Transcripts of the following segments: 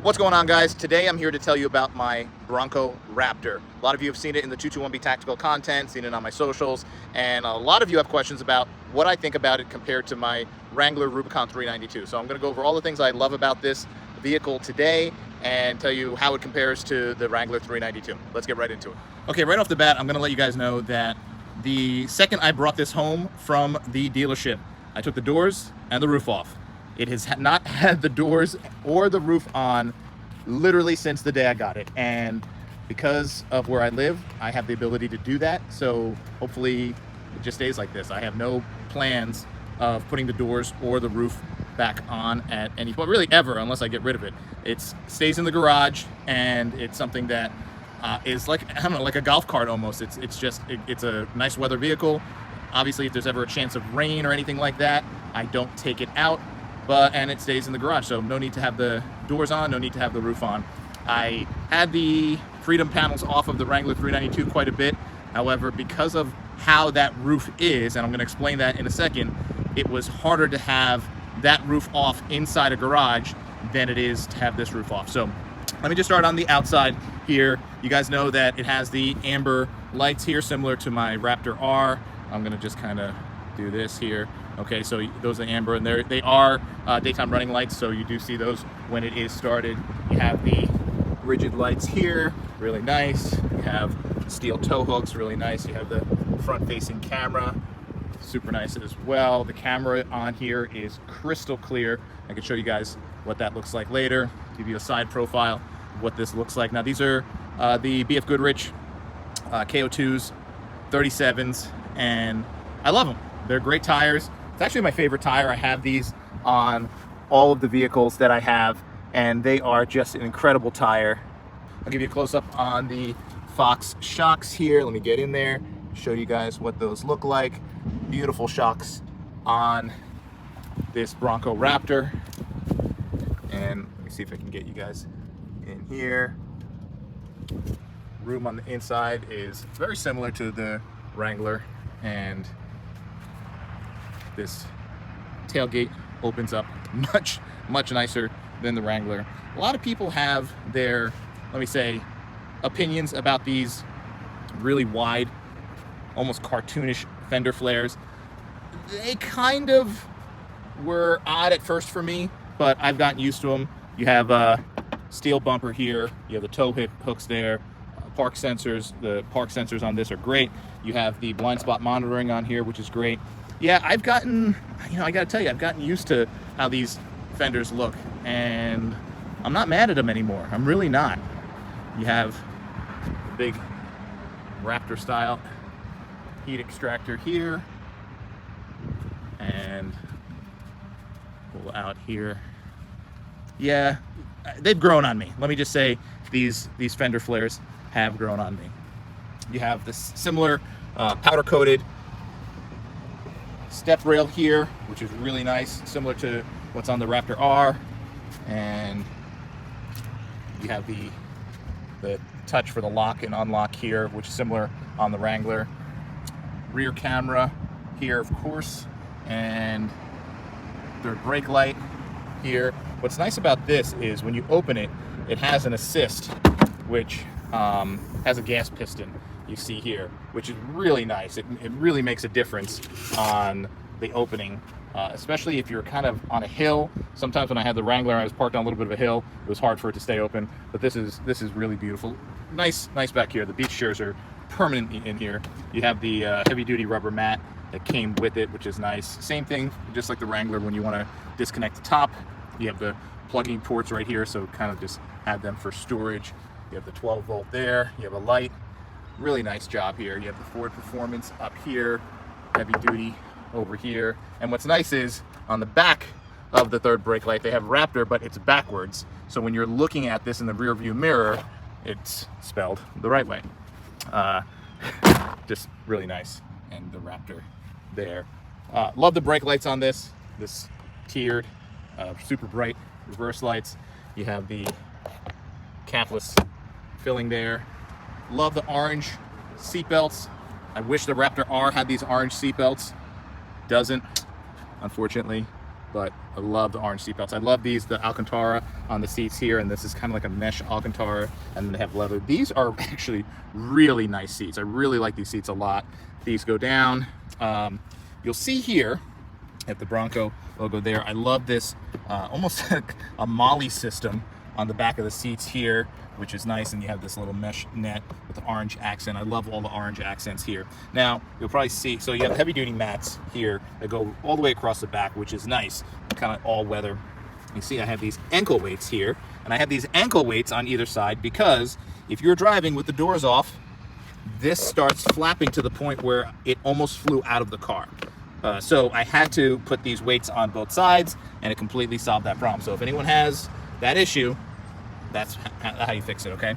What's going on, guys? Today I'm here to tell you about my Bronco Raptor. A lot of you have seen it in the 221B tactical content, seen it on my socials, and a lot of you have questions about what I think about it compared to my Wrangler Rubicon 392. So I'm going to go over all the things I love about this vehicle today and tell you how it compares to the Wrangler 392. Let's get right into it. Okay, right off the bat, I'm going to let you guys know that the second I brought this home from the dealership, I took the doors and the roof off. It has not had the doors or the roof on literally since the day I got it. And because of where I live, I have the ability to do that. So hopefully it just stays like this. I have no plans of putting the doors or the roof back on at any point, really ever, unless I get rid of it. It stays in the garage, and it's something that is like, I don't know, like a golf cart almost. It's a nice weather vehicle. Obviously, if there's ever a chance of rain or anything like that, I don't take it out. And it stays in the garage, so no need to have the doors on, no need to have the roof on. I had the Freedom panels off of the Wrangler 392 quite a bit. However, because of how that roof is, and I'm going to explain that in a second, it was harder to have that roof off inside a garage than it is to have this roof off. So let me just start on the outside here. You guys know that it has the amber lights here, similar to my Raptor R. I'm going to just kind of do this here. Okay, so those are amber, and they are daytime running lights, so you do see those when it is started. You have the rigid lights here, really nice. You have steel tow hooks, really nice. You have the front-facing camera, super nice as well. The camera on here is crystal clear. I can show you guys what that looks like later, give you a side profile of what this looks like. Now, these are the BF Goodrich KO2s, 37s, and I love them. They're great tires. It's actually my favorite tire. I have these on all of the vehicles that I have, and they are just an incredible tire. I'll give you a close-up on the Fox shocks here. Let me get in there, show you guys what those look like. Beautiful shocks on this Bronco Raptor. And let me see if I can get you guys in here. Room on the inside is very similar to the Wrangler, and this tailgate opens up much nicer than the Wrangler. A lot of people have their, let me say, opinions about these really wide, almost cartoonish fender flares. They kind of were odd at first for me, but I've gotten used to them. You have a steel bumper here, you have the tow hooks there, park sensors. The park sensors on this are great. You have the blind spot monitoring on here, which is great. Yeah, I've gotten, I gotta tell you, I've gotten used to how these fenders look, and I'm not mad at them anymore. I'm really not. You have the big Raptor style heat extractor here, and pull out here. Yeah, they've grown on me. Let me just say, these fender flares have grown on me. You have this similar powder coated step rail here, which is really nice, similar to what's on the Raptor R. And you have the touch for the lock and unlock here, which is similar on the Wrangler. Rear camera here, of course, and third brake light here. What's nice about this is when you open it, it has an assist, which has a gas piston, you see here, which is really nice. It really makes a difference on the opening, especially if you're kind of on a hill. Sometimes when I had the Wrangler, I was parked on a little bit of a hill. It was hard for it to stay open, but this is really beautiful. Nice back here. The beach chairs are permanent in here. You have the heavy-duty rubber mat that came with it, which is nice. Same thing, just like the Wrangler, when you want to disconnect the top, you have the plugging ports right here, so kind of just have them for storage. You have the 12-volt there. You have a light. Really nice job here. You have the Ford Performance up here, heavy duty over here. And what's nice is on the back of the third brake light, they have Raptor, but it's backwards. So when you're looking at this in the rear view mirror, it's spelled the right way. Just really nice. And the Raptor there. Love the brake lights on this tiered, super bright reverse lights. You have the capless filling there. Love the orange seat belts. I wish the Raptor R had these orange seat belts. Doesn't, unfortunately, but I love the orange seat belts. I love these, the Alcantara on the seats here, and this is kind of like a mesh Alcantara, and then they have leather. These are actually really nice seats. I really like these seats a lot. These go down. You'll see here at the Bronco logo there, I love this almost like a Molly system on the back of the seats here, which is nice, and you have this little mesh net with the orange accent. I love all the orange accents here. Now, you'll probably see, so you have heavy duty mats here that go all the way across the back, which is nice, kind of all weather. You see I have these ankle weights here, and I have these ankle weights on either side because if you're driving with the doors off, this starts flapping to the point where it almost flew out of the car. So I had to put these weights on both sides, and it completely solved that problem. So if anyone has that issue, that's how you fix it, okay?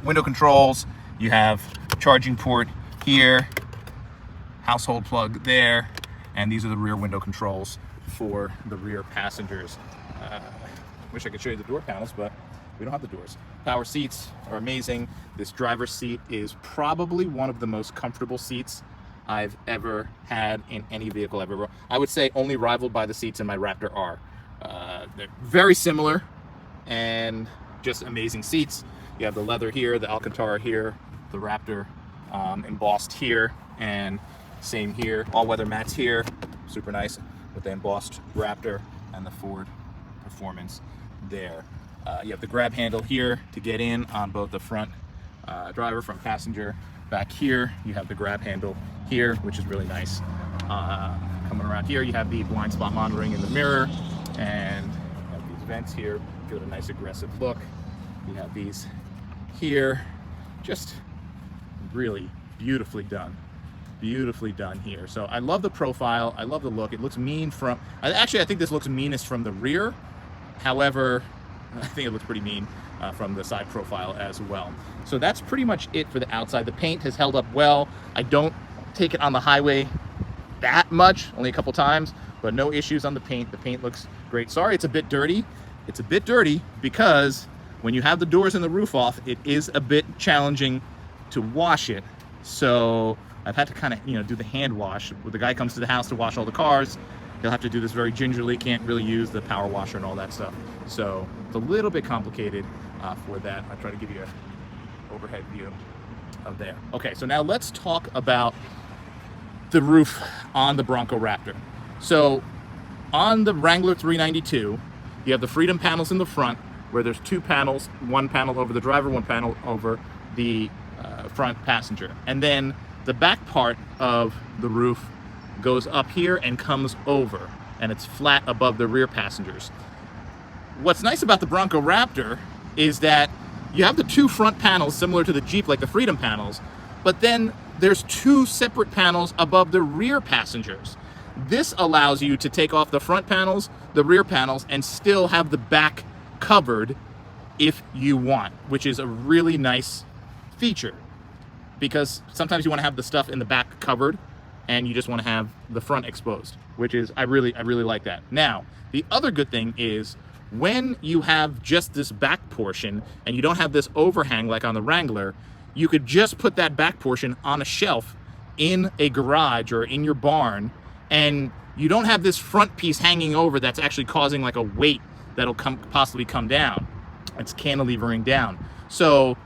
Window controls, you have charging port here, household plug there, and these are the rear window controls for the rear passengers. Wish I could show you the door panels, but we don't have the doors. Power seats are amazing. This driver's seat is probably one of the most comfortable seats I've ever had in any vehicle ever. I would say only rivaled by the seats in my Raptor R. They're very similar and just amazing seats. You have the leather here, the Alcantara here, the Raptor embossed here, and same here. All-weather mats here, super nice with the embossed Raptor and the Ford Performance there. You have the grab handle here to get in on both the front driver, front passenger. Back here, you have the grab handle here, which is really nice. Coming around here, you have the blind spot monitoring in the mirror, and you have these vents here, give it a nice aggressive look. You have these here, just really beautifully done here. So I love the profile, I love the look. It looks mean from, actually I think this looks meanest from the rear. However, I think it looks pretty mean from the side profile as well. So that's pretty much it for the outside. The paint has held up well. I don't take it on the highway that much, only a couple times, but no issues on the paint. The paint looks great. Sorry, it's a bit dirty. It's a bit dirty because when you have the doors and the roof off, it is a bit challenging to wash it. So I've had to kind of, do the hand wash. When the guy comes to the house to wash all the cars, he'll have to do this very gingerly, can't really use the power washer and all that stuff. So it's a little bit complicated for that. I'll try to give you an overhead view of there. Okay, so now let's talk about the roof on the Bronco Raptor. So on the Wrangler 392, you have the Freedom panels in the front, where there's two panels, one panel over the driver, one panel over the front passenger. And then the back part of the roof goes up here and comes over, and it's flat above the rear passengers. What's nice about the Bronco Raptor is that you have the two front panels similar to the Jeep, like the Freedom panels, but then there's two separate panels above the rear passengers. This allows you to take off the front panels, the rear panels, and still have the back covered if you want, which is a really nice feature, because sometimes you want to have the stuff in the back covered and you just want to have the front exposed, which is, I really like that. Now, the other good thing is when you have just this back portion and you don't have this overhang like on the Wrangler, you could just put that back portion on a shelf in a garage or in your barn, and you don't have this front piece hanging over that's actually causing like a weight that'll possibly come down. It's cantilevering down. So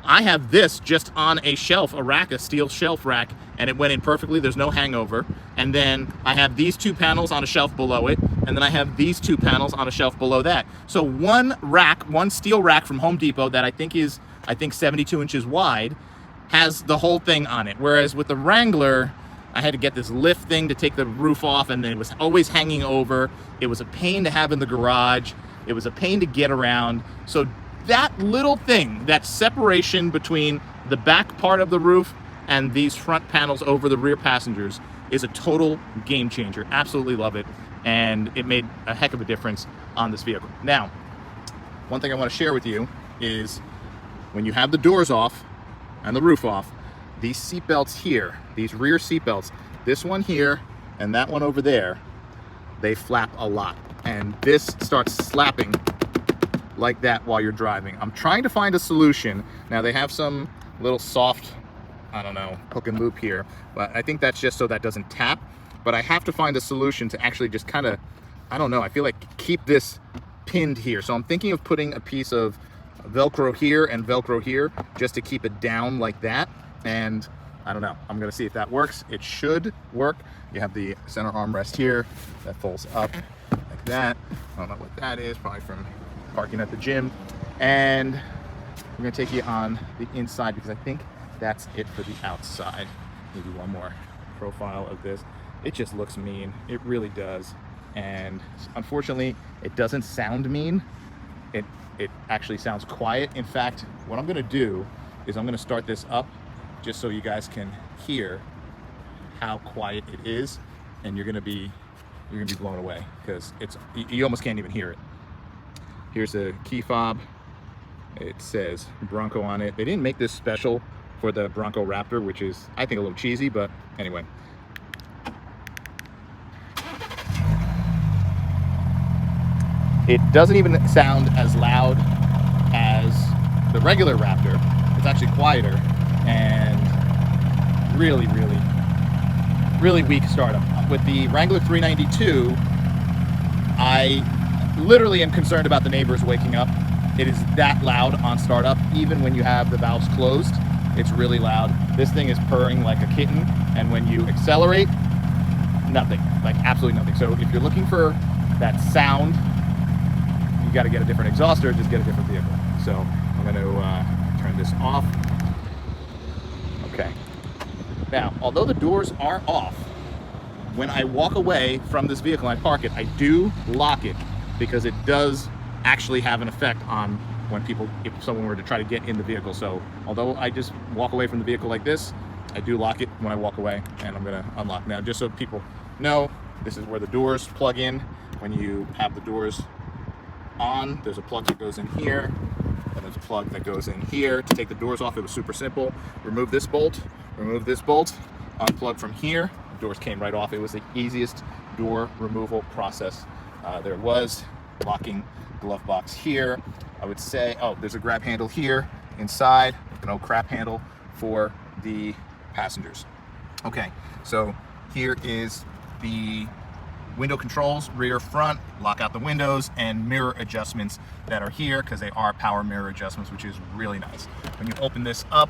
I have this just on a shelf, a rack, a steel shelf rack, and it went in perfectly. There's no hangover. And then I have these two panels on a shelf below it, and then I have these two panels on a shelf below that. So one rack, one steel rack from Home Depot that I think is 72 inches wide, has the whole thing on it. Whereas with the Wrangler, I had to get this lift thing to take the roof off, and then it was always hanging over. It was a pain to have in the garage. It was a pain to get around. So that little thing, that separation between the back part of the roof and these front panels over the rear passengers, is a total game changer. Absolutely love it, and it made a heck of a difference on this vehicle. Now, one thing I want to share with you is when you have the doors off and the roof off, these seat belts here, these rear seat belts, this one here and that one over there, they flap a lot, and this starts slapping like that while you're driving. I'm trying to find a solution. Now they have some little soft, I don't know, hook and loop here, but I think that's just so that doesn't tap. But I have to find a solution to actually just kind of I don't know, I feel like keep this pinned here. So I'm thinking of putting a piece of Velcro here and Velcro here just to keep it down like that. And I don't know, I'm gonna see if that works. It should work. You have the center armrest here that folds up like that. I don't know what that is, probably from parking at the gym. And we're gonna take you on the inside because I think that's it for the outside. Maybe one more profile of this. It just looks mean, it really does. And unfortunately, it doesn't sound mean. It actually sounds quiet. In fact, what I'm gonna do is I'm gonna start this up just so you guys can hear how quiet it is, and you're gonna be blown away because you almost can't even hear it. Here's a key fob. It says Bronco on it. They didn't make this special for the Bronco Raptor, which is, I think, a little cheesy, but anyway. It doesn't even sound as loud as the regular Raptor. It's actually quieter and really, really, really weak startup. With the Wrangler 392, I literally am concerned about the neighbors waking up. It is that loud on startup. Even when you have the valves closed, it's really loud. This thing is purring like a kitten, and when you accelerate, nothing, like absolutely nothing. So if you're looking for that sound, you got to get a different exhauster, just get a different vehicle. So I'm going to turn this off. Okay. Now, although the doors are off, when I walk away from this vehicle and I park it, I do lock it because it does actually have an effect on when if someone were to try to get in the vehicle. So although I just walk away from the vehicle like this, I do lock it when I walk away, and I'm going to unlock now just so people know this is where the doors plug in. When you have the doors on, there's a plug that goes in here, and there's a plug that goes in here. To take the doors off, it was super simple. Remove this bolt, unplug from here. The doors came right off. It was the easiest door removal process there was. Locking glove box here. I would say, oh, there's a grab handle here inside, an old crap handle for the passengers. Okay, so here is the window controls, rear, front, lock out the windows, and mirror adjustments that are here because they are power mirror adjustments, which is really nice. When you open this up,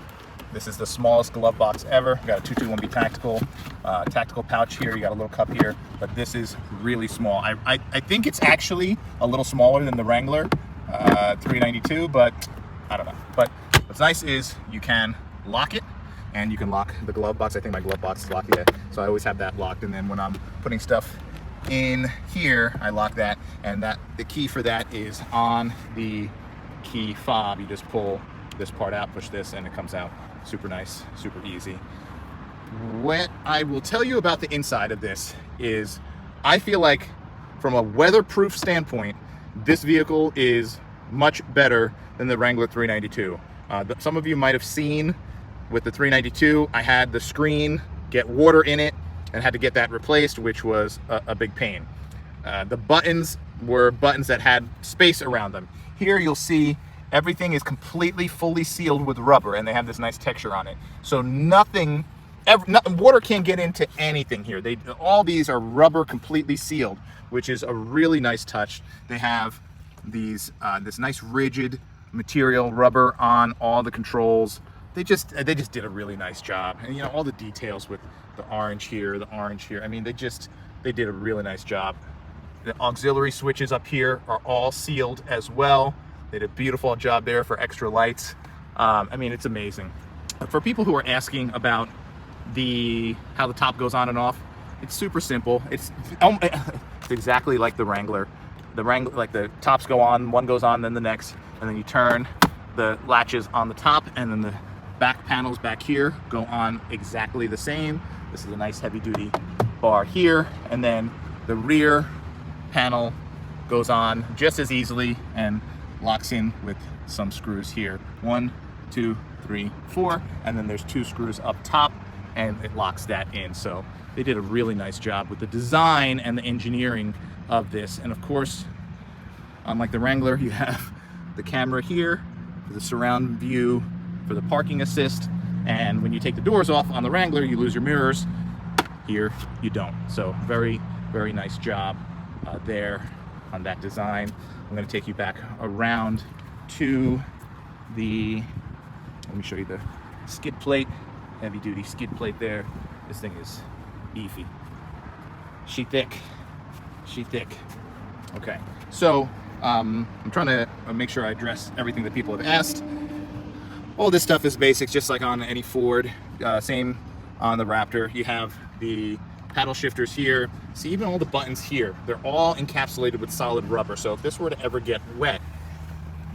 this is the smallest glove box ever. You got a 221B tactical pouch here. You got a little cup here, but this is really small. I think it's actually a little smaller than the Wrangler 392, but I don't know. But what's nice is you can lock it, and you can lock the glove box. I think my glove box is locked yet, so I always have that locked. And then when I'm putting stuff in here, I lock that, and the key for that is on the key fob. You just pull this part out, push this, and it comes out. Super nice, super easy. What I will tell you about the inside of this is I feel like from a weatherproof standpoint, this vehicle is much better than the Wrangler 392. Some of you might have seen with the 392, I had the screen get water in it and had to get that replaced, which was a big pain. The buttons were buttons that had space around them. Here you'll see everything is completely fully sealed with rubber, and they have this nice texture on it. So water can't get into anything here. All these are rubber completely sealed, which is a really nice touch. They have these this nice rigid material rubber on all the controls. They just did a really nice job. And you know, all the details with the orange here, the orange here. I mean, they did a really nice job. The auxiliary switches up here are all sealed as well. They did a beautiful job there for extra lights. I mean, it's amazing. For people who are asking about how the top goes on and off, it's super simple. It's exactly like the Wrangler. The Wrangler, like the tops go on, one goes on, then the next, and then you turn the latches on the top, and then the back panels back here go on exactly the same. This is a nice heavy duty bar here, and then the rear panel goes on just as easily and locks in with some screws here. 1, 2, 3, 4, and then there's 2 screws up top, and it locks that in. So they did a really nice job with the design and the engineering of this. And of course, unlike the Wrangler, you have the camera here for the surround view, for the parking assist, and when you take the doors off on the Wrangler, you lose your mirrors. Here you don't. So very, very nice job there on that design. I'm going to take you back around to the, let me show you the skid plate, heavy duty skid plate there. This thing is beefy. She thick. Okay, so I'm trying to make sure I address everything that people have asked. All this stuff is basics, just like on any Ford. Same on the Raptor. You have the paddle shifters here. See, even all the buttons here, they're all encapsulated with solid rubber. So if this were to ever get wet,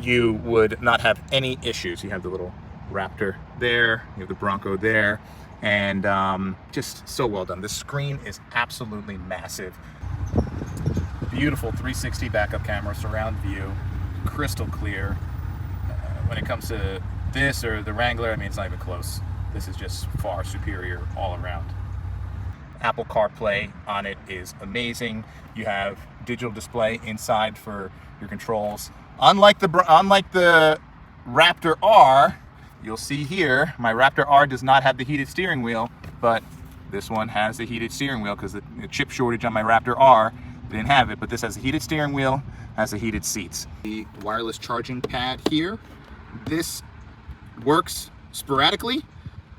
you would not have any issues. You have the little Raptor there, you have the Bronco there, and just so well done. The screen is absolutely massive. Beautiful 360 backup camera, surround view, crystal clear. When it comes to this or the Wrangler, I mean, it's not even close. This is just far superior all around. Apple CarPlay on it is amazing. You have digital display inside for your controls. Unlike the Raptor R, you'll see here, my Raptor R does not have the heated steering wheel, but this one has the heated steering wheel because the chip shortage on my Raptor R didn't have it, but this has a heated steering wheel, has the heated seats. The wireless charging pad here, this works sporadically.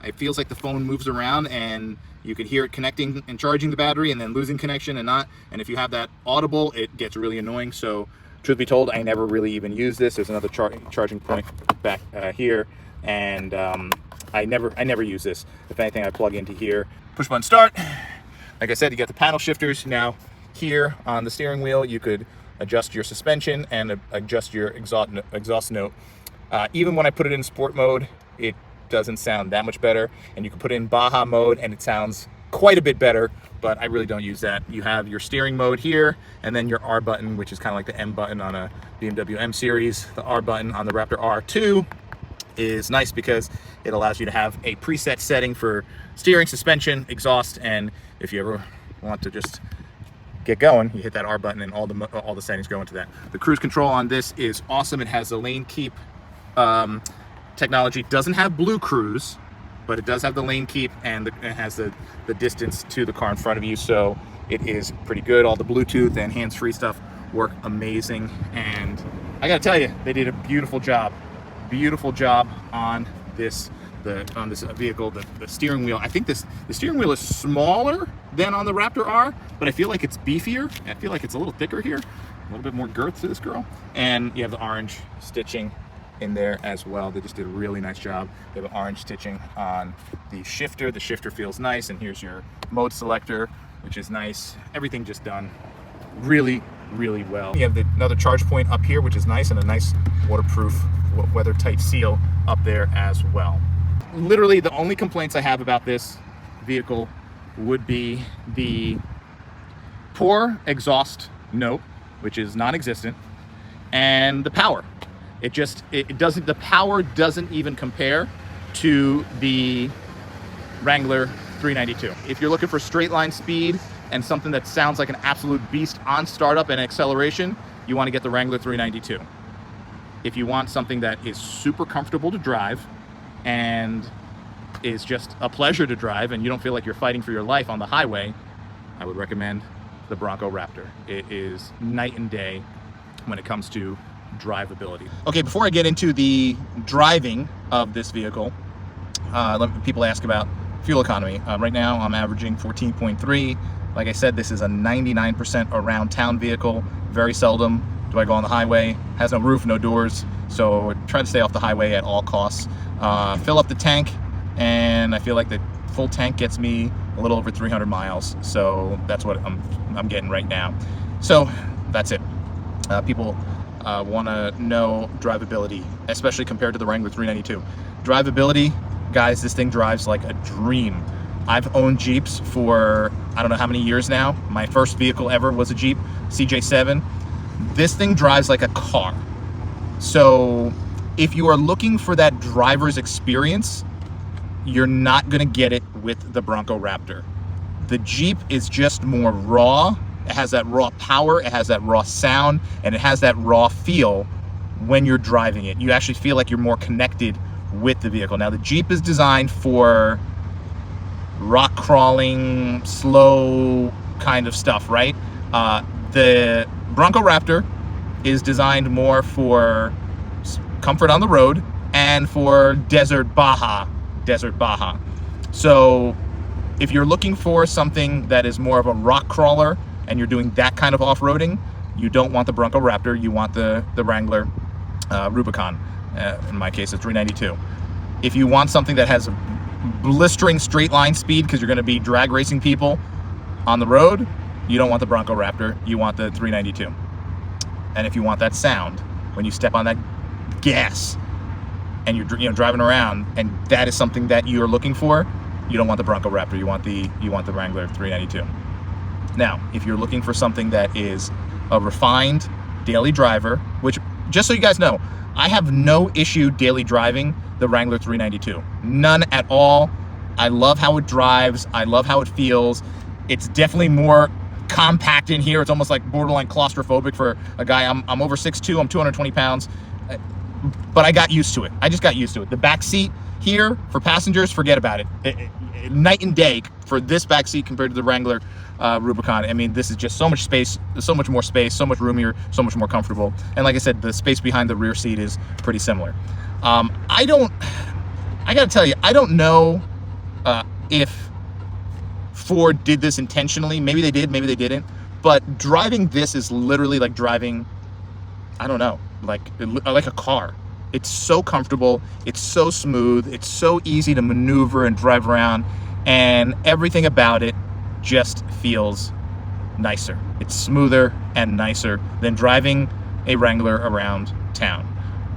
It feels like the phone moves around and you can hear it connecting and charging the battery and then losing connection and not. And if you have that audible, it gets really annoying. So truth be told, I never really even use this. There's another charging point back here, and I never use this. If anything, I plug into here. Push button start. Like I said, you got the paddle shifters. Now here on the steering wheel, you could adjust your suspension and adjust your exhaust note. Even when I put it in sport mode, it doesn't sound that much better, and you can put it in Baja mode and it sounds quite a bit better, but I really don't use that. You have your steering mode here, and then your R button, which is kind of like the M button on a BMW M series. The R button on the Raptor R2 is nice because it allows you to have a preset setting for steering, suspension, exhaust, and if you ever want to just get going, you hit that R button and all the settings go into that. The cruise control on this is awesome. It has the lane keep technology. Doesn't have Blue Cruise, but it does have the lane keep, and it has the distance to the car in front of you, so it is pretty good. All the Bluetooth and hands-free stuff work amazing, and I gotta tell you, they did a beautiful job on this vehicle. The steering wheel, I think the steering wheel is smaller than on the Raptor R, but I feel like it's beefier. I feel like it's a little thicker here, a little bit more girth to this girl, and you have the orange stitching in there as well. They just did a really nice job. They have orange stitching on the shifter. The shifter feels nice, and here's your mode selector, which is nice. Everything just done really well. You have another charge point up here, which is nice, and a nice waterproof, weather-tight seal up there as well. Literally, the only complaints I have about this vehicle would be the poor exhaust note, which is non-existent, and the power. The power doesn't even compare to the Wrangler 392. If you're looking for straight line speed and something that sounds like an absolute beast on startup and acceleration, you want to get the Wrangler 392. If you want something that is super comfortable to drive and is just a pleasure to drive and you don't feel like you're fighting for your life on the highway, I would recommend the Bronco Raptor. It is night and day when it comes to drivability. Okay, before I get into the driving of this vehicle, people ask about fuel economy. Right now I'm averaging 14.3. Like I said, this is a 99% around town vehicle. Very seldom do I go on the highway. Has no roof, no doors, so try to stay off the highway at all costs. Fill up the tank, and I feel like the full tank gets me a little over 300 miles, so that's what I'm getting right now. So that's it. People want to know drivability, especially compared to the Wrangler 392. Drivability, guys, this thing drives like a dream. I've owned Jeeps for I don't know how many years now. My first vehicle ever was a Jeep CJ7. This thing drives like a car. So if you are looking for that driver's experience, you're not going to get it with the Bronco Raptor. The Jeep is just more raw. It has that raw power, it has that raw sound, and it has that raw feel when you're driving it. You actually feel like you're more connected with the vehicle. Now, the Jeep is designed for rock crawling, slow kind of stuff, right? The Bronco Raptor is designed more for comfort on the road and for desert Baja. So if you're looking for something that is more of a rock crawler and you're doing that kind of off-roading, you don't want the Bronco Raptor, you want the Wrangler Rubicon. In my case, a 392. If you want something that has blistering straight line speed because you're going to be drag racing people on the road, you don't want the Bronco Raptor, you want the 392. And if you want that sound when you step on that gas and you're driving around, and that is something that you're looking for, you don't want the Bronco Raptor, you want the Wrangler 392. Now, if you're looking for something that is a refined daily driver, which, just so you guys know, I have no issue daily driving the Wrangler 392. None at all. I love how it drives. I love how it feels. It's definitely more compact in here. It's almost like borderline claustrophobic for a guy. I'm over 6'2", I'm 220 pounds, but I got used to it. I just got used to it. The back seat here for passengers, forget about it. Night and day for this back seat compared to the Wrangler Rubicon. I mean, this is just so much space, so much more space, so much roomier, so much more comfortable. And like I said, the space behind the rear seat is pretty similar. I gotta tell you, I don't know if Ford did this intentionally. Maybe they did, maybe they didn't. But driving this is literally like driving, I don't know, like a car. It's so comfortable, it's so smooth, it's so easy to maneuver and drive around, and everything about it just feels nicer. It's smoother and nicer than driving a Wrangler around town.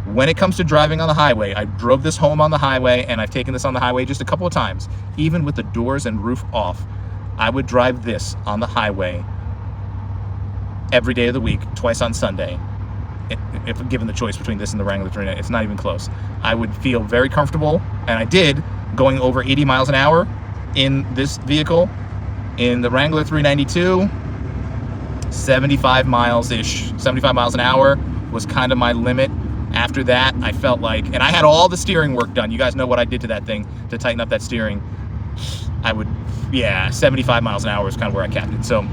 When it comes to driving on the highway, I drove this home on the highway, and I've taken this on the highway just a couple of times. Even with the doors and roof off, I would drive this on the highway every day of the week, twice on Sunday. If given the choice between this and the Wrangler 390, it's not even close. I would feel very comfortable, and I did, going over 80 miles an hour in this vehicle. In the Wrangler 392, 75 miles an hour was kind of my limit. After that, I felt like, and I had all the steering work done. You guys know what I did to that thing to tighten up that steering. 75 miles an hour is kind of where I capped it. So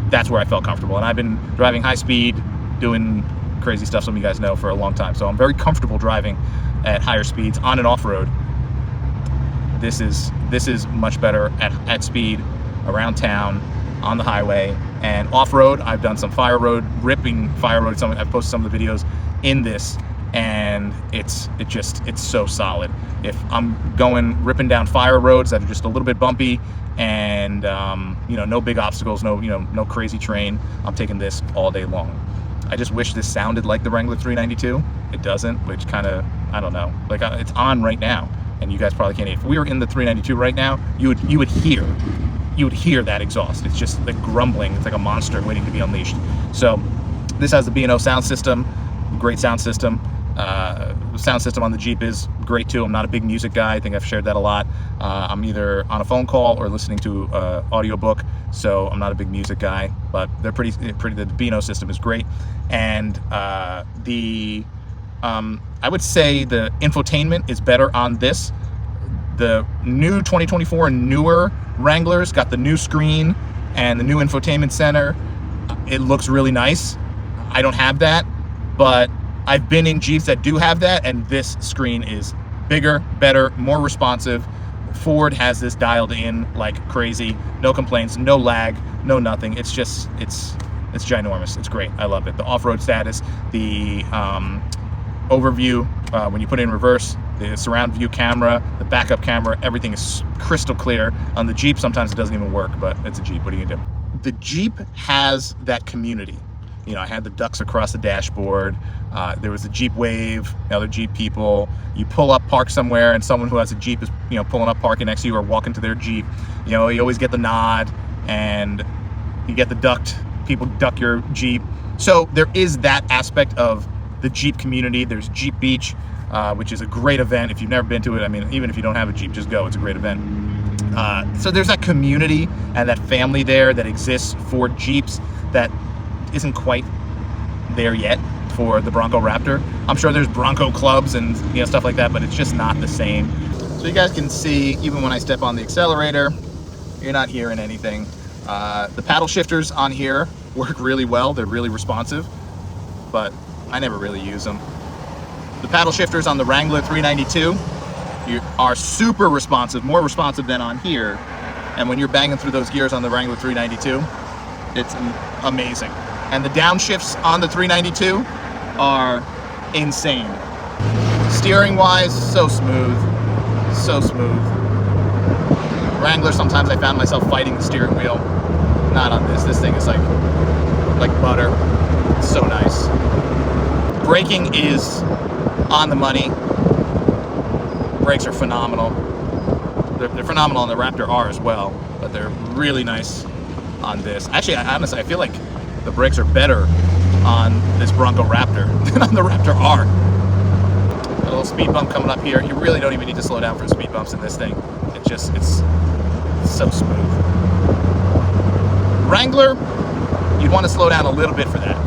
that's where I felt comfortable. And I've been driving high speed, doing crazy stuff, some of you guys know, for a long time. So I'm very comfortable driving at higher speeds on and off road. This is much better at speed around town, on the highway, and off road. I've done some ripping fire road. I've posted some of the videos in this, and it's so solid. If I'm ripping down fire roads that are just a little bit bumpy and no big obstacles, no crazy terrain, I'm taking this all day long. I just wish this sounded like the Wrangler 392. It doesn't, which kind of, I don't know. Like, it's on right now, and you guys probably can't hear. If we were in the 392 right now, you would hear that exhaust. It's just like grumbling. It's like a monster waiting to be unleashed. So this has the B&O sound system, great sound system. Sound system on the Jeep is great too. I'm not a big music guy. I think I've shared that a lot. I'm either on a phone call or listening to an audiobook, so I'm not a big music guy, but they're pretty. The B&O system is great. And I would say the infotainment is better on this. The new 2024 and newer Wranglers got the new screen and the new infotainment center. It looks really nice. I don't have that, but I've been in Jeeps that do have that, and this screen is bigger, better, more responsive. Ford has this dialed in like crazy. No complaints, no lag, no nothing. It's ginormous. It's great. I love it. The off-road status, the overview, when you put it in reverse, the surround view camera, the backup camera, everything is crystal clear. On the Jeep, sometimes it doesn't even work, but it's a Jeep. What are you gonna do? The Jeep has that community. I had the ducks across the dashboard. There was a Jeep wave, other Jeep people. You pull up, park somewhere, and someone who has a Jeep is, pulling up, parking next to you, or walking to their Jeep. You always get the nod, and you get the ducked. People duck your Jeep. So there is that aspect of the Jeep community. There's Jeep Beach, which is a great event. If you've never been to it, I mean, even if you don't have a Jeep, just go. It's a great event. So there's that community and that family there that exists for Jeeps that isn't quite there yet for the Bronco Raptor. I'm sure there's Bronco clubs and stuff like that, but it's just not the same. So you guys can see, even when I step on the accelerator, you're not hearing anything. The paddle shifters on here work really well. They're really responsive, but I never really use them. The paddle shifters on the Wrangler 392 are super responsive, more responsive than on here. And when you're banging through those gears on the Wrangler 392, it's amazing. And the downshifts on the 392 are insane. Steering wise, so smooth, so smooth. Wrangler, sometimes I found myself fighting the steering wheel. Not on this. This thing is like butter. It's so nice. Braking is on the money. Brakes are phenomenal. They're phenomenal on the Raptor R as well, but they're really nice on this. Actually, honestly, I feel like the brakes are better on this Bronco Raptor than on the Raptor R. A little speed bump coming up here. You really don't even need to slow down for speed bumps in this thing. It's so smooth. Wrangler, you'd want to slow down a little bit for that.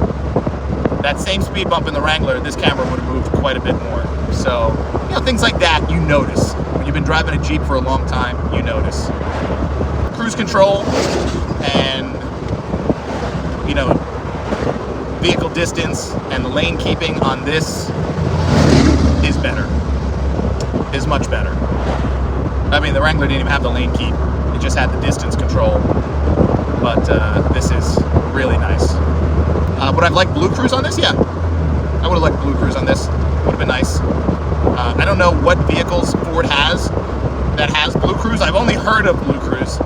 That same speed bump in the Wrangler, this camera would have moved quite a bit more. So, you know, things like that you notice. When you've been driving a Jeep for a long time, you notice. Cruise control and, you know, vehicle distance and the lane keeping on this is better. Is much better. I mean, the Wrangler didn't even have the lane keep. It just had the distance control. But this is really nice. Would I have liked Blue Cruise on this? Yeah. I would have liked Blue Cruise on this. Would have been nice. I don't know what vehicles Ford has that has Blue Cruise. I've only heard of Blue Cruise.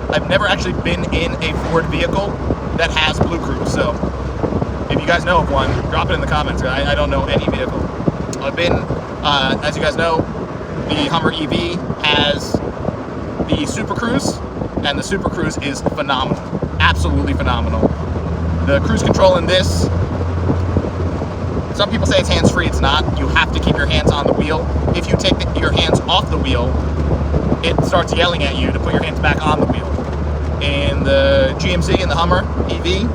I've never actually been in a Ford vehicle that has Blue Cruise. So if you guys know of one, drop it in the comments. I don't know any vehicle. I've been, as you guys know, the Hummer EV has the Super Cruise, and the Super Cruise is phenomenal. Absolutely phenomenal. The cruise control in this, some people say it's hands-free. It's not. You have to keep your hands on the wheel. If you take your hands off the wheel, it starts yelling at you to put your hands back on the wheel. In the GMC and the Hummer EV,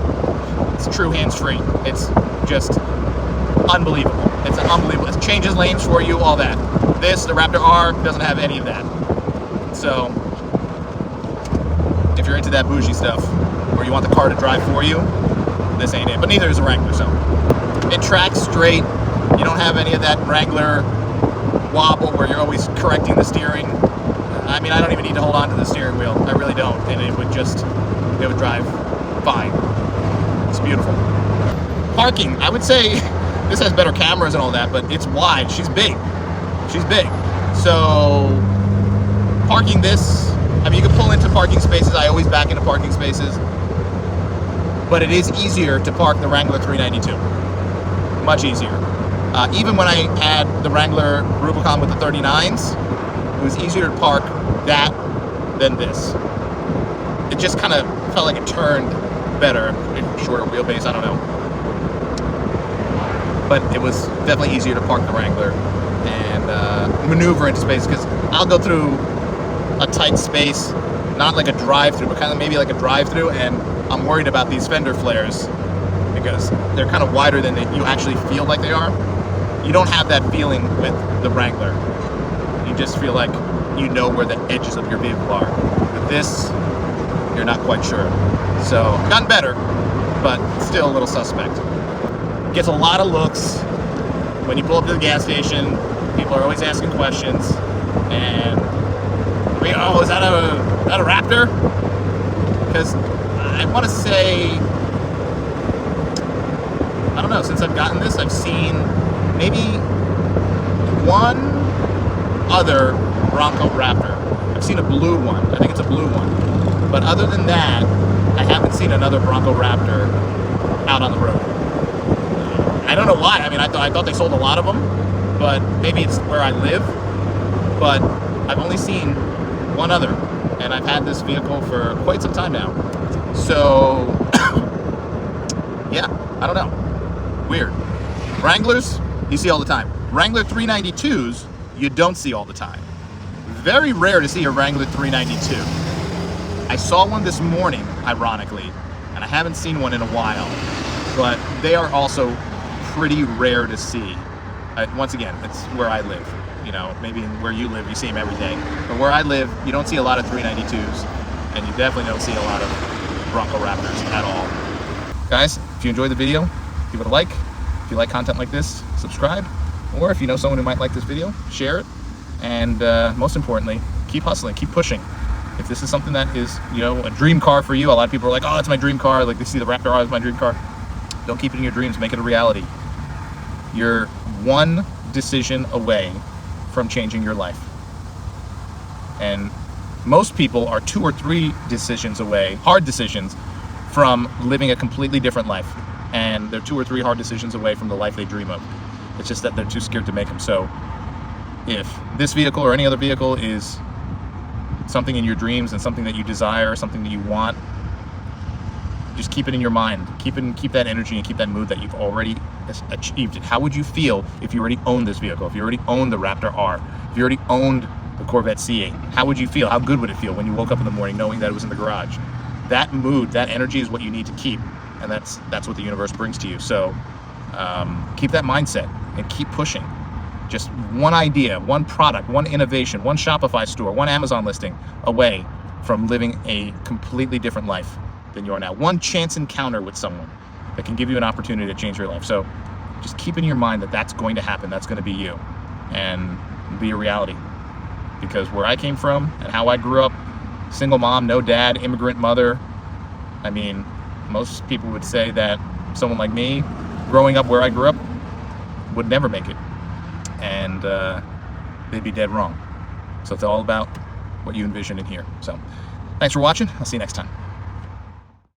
it's true hands-free. It's just unbelievable. It's unbelievable. It changes lanes for you, all that. This, the Raptor R, doesn't have any of that. So, if you're into that bougie stuff, or you want the car to drive for you, this ain't it. But neither is the Wrangler, so. It tracks straight. You don't have any of that Wrangler wobble where you're always correcting the steering. I mean, I don't even need to hold on to the steering wheel. I really don't. And it would drive fine. It's beautiful. Parking, I would say this has better cameras and all that, but it's wide. She's big. She's big. So, parking this, I mean, you can pull into parking spaces. I always back into parking spaces. But it is easier to park the Wrangler 392. Much easier. Even when I had the Wrangler Rubicon with the 39s, it was easier to park that than this. It just kind of felt like it turned better. Shorter wheelbase, I don't know. But it was definitely easier to park the Wrangler and maneuver into space, because I'll go through a tight space, not like a drive-through, but kind of maybe like a drive-through, and I'm worried about these fender flares because they're kind of wider than you actually feel like they are. You don't have that feeling with the Wrangler. You just feel like you know where the edges of your vehicle are. With this, you're not quite sure. So, gotten better, but still a little suspect. Gets a lot of looks. When you pull up to the gas station, people are always asking questions. And, I mean, oh, is that a Raptor? Because I want to say, I don't know, since I've gotten this, I've seen maybe one other Bronco Raptor. I've seen a blue one. I think it's a blue one. But other than that, I haven't seen another Bronco Raptor out on the road. I don't know why. I mean, I thought they sold a lot of them, but maybe it's where I live. But I've only seen one other, and I've had this vehicle for quite some time now. So, yeah, I don't know. Weird. Wranglers, you see all the time. Wrangler 392s, you don't see all the time. Very rare to see a Wrangler 392. I saw one this morning, ironically, and I haven't seen one in a while, but they are also pretty rare to see. Once again, it's where I live. You know, maybe where you live, you see them every day. But where I live, you don't see a lot of 392s, and you definitely don't see a lot of Bronco Raptors at all. Guys, if you enjoyed the video, give it a like. If you like content like this, subscribe. Or if you know someone who might like this video, share it. And most importantly, keep hustling, keep pushing. If this is something that is, you know, a dream car for you, a lot of people are like, oh, it's my dream car. Like, they see the Raptor as my dream car. Don't keep it in your dreams, make it a reality. You're one decision away from changing your life. And most people are 2 or 3 decisions away, hard decisions, from living a completely different life. And they're 2 or 3 hard decisions away from the life they dream of. It's just that they're too scared to make them. So if this vehicle or any other vehicle is something in your dreams and something that you desire, something that you want, just keep it in your mind. Keep that energy and keep that mood that you've already achieved it. How would you feel if you already owned this vehicle? If you already owned the Raptor R? If you already owned the Corvette C8? How would you feel? How good would it feel when you woke up in the morning knowing that it was in the garage? That mood, that energy is what you need to keep, and that's what the universe brings to you. So keep that mindset and keep pushing. Just one idea, one product, one innovation, one Shopify store, one Amazon listing away from living a completely different life than you are now. One chance encounter with someone that can give you an opportunity to change your life. So just keep in your mind that that's going to happen. That's going to be you and be a reality. Because where I came from and how I grew up, single mom, no dad, immigrant mother, I mean, most people would say that someone like me, growing up where I grew up, would never make it. And they'd be dead wrong. So it's all about what you envision in here. So thanks for watching. I'll see you next time.